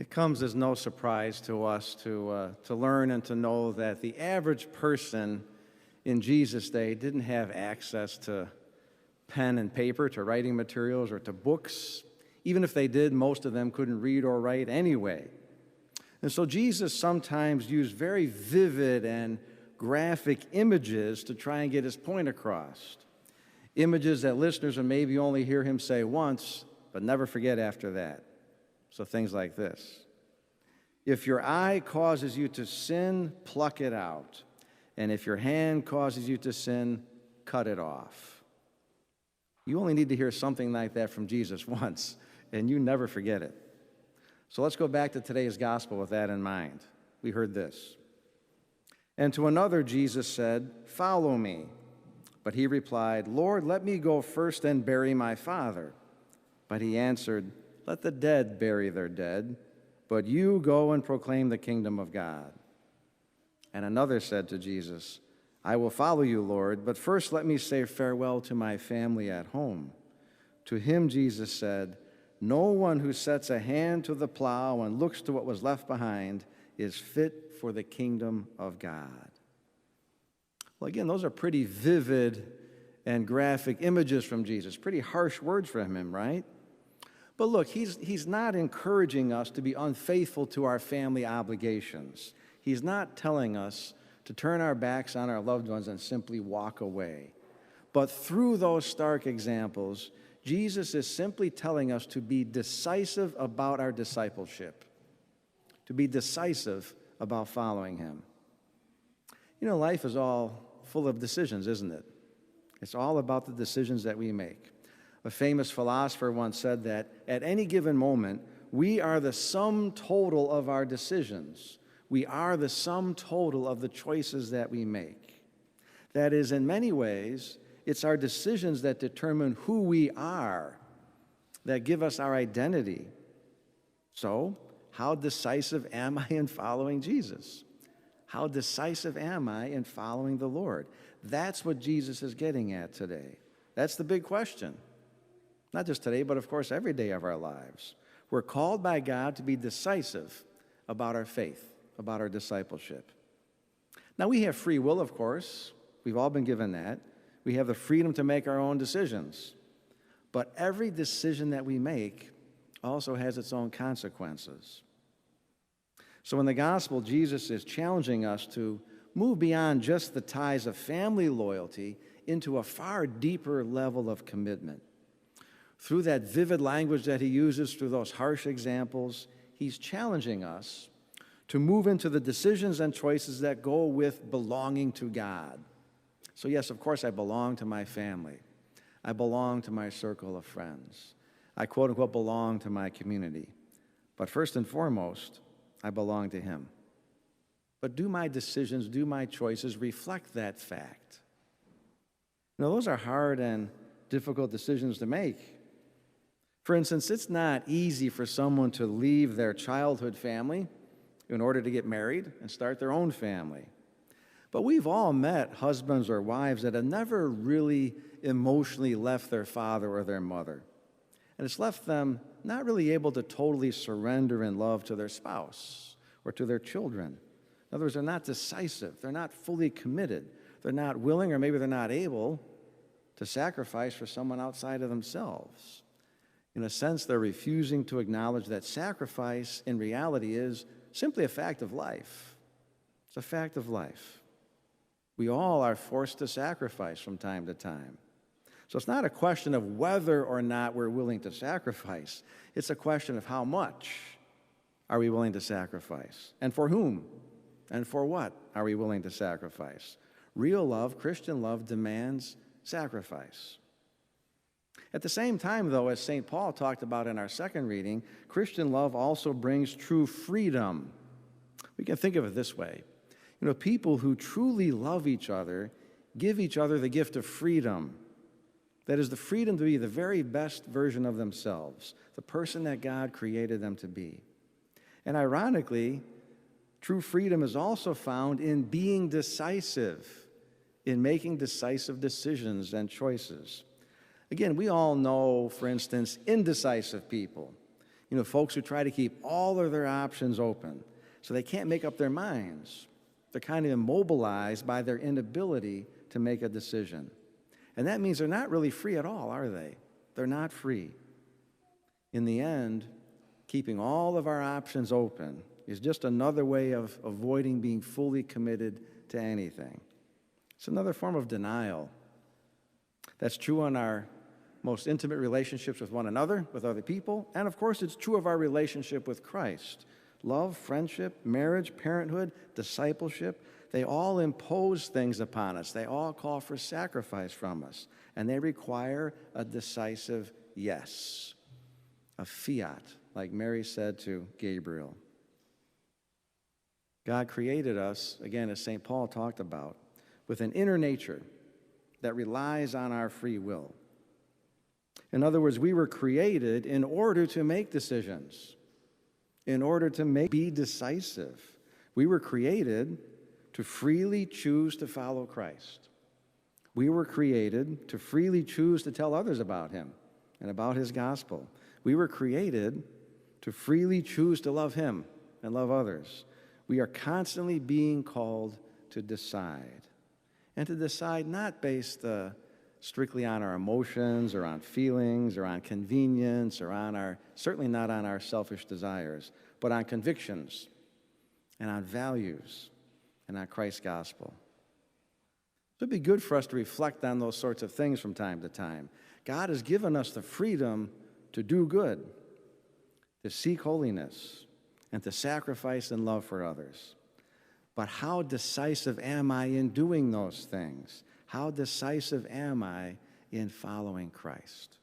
It comes as no surprise to us to learn and to know that the average person in Jesus' day didn't have access to pen and paper, to writing materials, or to books. Even if they did, most of them couldn't read or write anyway. And so Jesus sometimes used very vivid and graphic images to try and get his point across. Images that listeners would maybe only hear him say once, but never forget after that. So things like this. If your eye causes you to sin, pluck it out. And if your hand causes you to sin, cut it off. You only need to hear something like that from Jesus once, and you never forget it. So let's go back to today's gospel with that in mind. We heard this. And to another Jesus said, "Follow me." But he replied, "Lord, let me go first and bury my father." But he answered, "Let the dead bury their dead, but you go and proclaim the kingdom of God." And another said to Jesus, "I will follow you, Lord, but first let me say farewell to my family at home." To him Jesus said, "No one who sets a hand to the plow and looks to what was left behind is fit for the kingdom of God." Well, again, those are pretty vivid and graphic images from Jesus, pretty harsh words from him, right? But look, he's not encouraging us to be unfaithful to our family obligations. He's not telling us to turn our backs on our loved ones and simply walk away. But through those stark examples, Jesus is simply telling us to be decisive about our discipleship, to be decisive about following him. You know, life is all full of decisions, isn't it? It's all about the decisions that we make. A famous philosopher once said that at any given moment, we are the sum total of our decisions. We are the sum total of the choices that we make. That is, in many ways, it's our decisions that determine who we are, that give us our identity. So, how decisive am I in following Jesus? How decisive am I in following the Lord? That's what Jesus is getting at today. That's the big question. Not just today, but of course every day of our lives. We're called by God to be decisive about our faith, about our discipleship. Now, we have free will, of course. We've all been given that. We have the freedom to make our own decisions. But every decision that we make also has its own consequences. So in the gospel, Jesus is challenging us to move beyond just the ties of family loyalty into a far deeper level of commitment. Through that vivid language that he uses, through those harsh examples, he's challenging us to move into the decisions and choices that go with belonging to God. So yes, of course, I belong to my family. I belong to my circle of friends. I quote-unquote belong to my community. But first and foremost, I belong to him. But do my decisions, do my choices reflect that fact? You know, those are hard and difficult decisions to make. For instance, it's not easy for someone to leave their childhood family in order to get married and start their own family. But we've all met husbands or wives that have never really emotionally left their father or their mother. And it's left them not really able to totally surrender in love to their spouse or to their children. In other words, they're not decisive. They're not fully committed. They're not willing, or maybe they're not able, to sacrifice for someone outside of themselves. In a sense, they're refusing to acknowledge that sacrifice in reality is simply a fact of life. It's a fact of life. We all are forced to sacrifice from time to time. So it's not a question of whether or not we're willing to sacrifice. It's a question of how much are we willing to sacrifice, and for whom, and for what are we willing to sacrifice. Real love, Christian love, demands sacrifice. At the same time, though, as St. Paul talked about in our second reading, Christian love also brings true freedom. We can think of it this way. You know, people who truly love each other give each other the gift of freedom. That is, the freedom to be the very best version of themselves, the person that God created them to be. And ironically, true freedom is also found in being decisive, in making decisive decisions and choices. Again, we all know, for instance, indecisive people. You know, folks who try to keep all of their options open so they can't make up their minds. They're kind of immobilized by their inability to make a decision. And that means they're not really free at all, are they? They're not free. In the end, keeping all of our options open is just another way of avoiding being fully committed to anything. It's another form of denial. That's true on our most intimate relationships with one another, with other people, and of course it's true of our relationship with Christ. Love, friendship, marriage, parenthood, discipleship, they all impose things upon us. They all call for sacrifice from us, and they require a decisive yes, a fiat, like Mary said to Gabriel. God created us, again, as St. Paul talked about, with an inner nature that relies on our free will. In other words, we were created in order to make decisions, in order to be decisive. We were created to freely choose to follow Christ. We were created to freely choose to tell others about him and about his gospel. We were created to freely choose to love him and love others. We are constantly being called to decide, and to decide not based strictly on our emotions or on feelings or on convenience or certainly not on our selfish desires, but on convictions and on values and on Christ's gospel. So it'd be good for us to reflect on those sorts of things from time to time. God has given us the freedom to do good, to seek holiness, and to sacrifice and love for others. But how decisive am I in doing those things? How decisive am I in following Christ?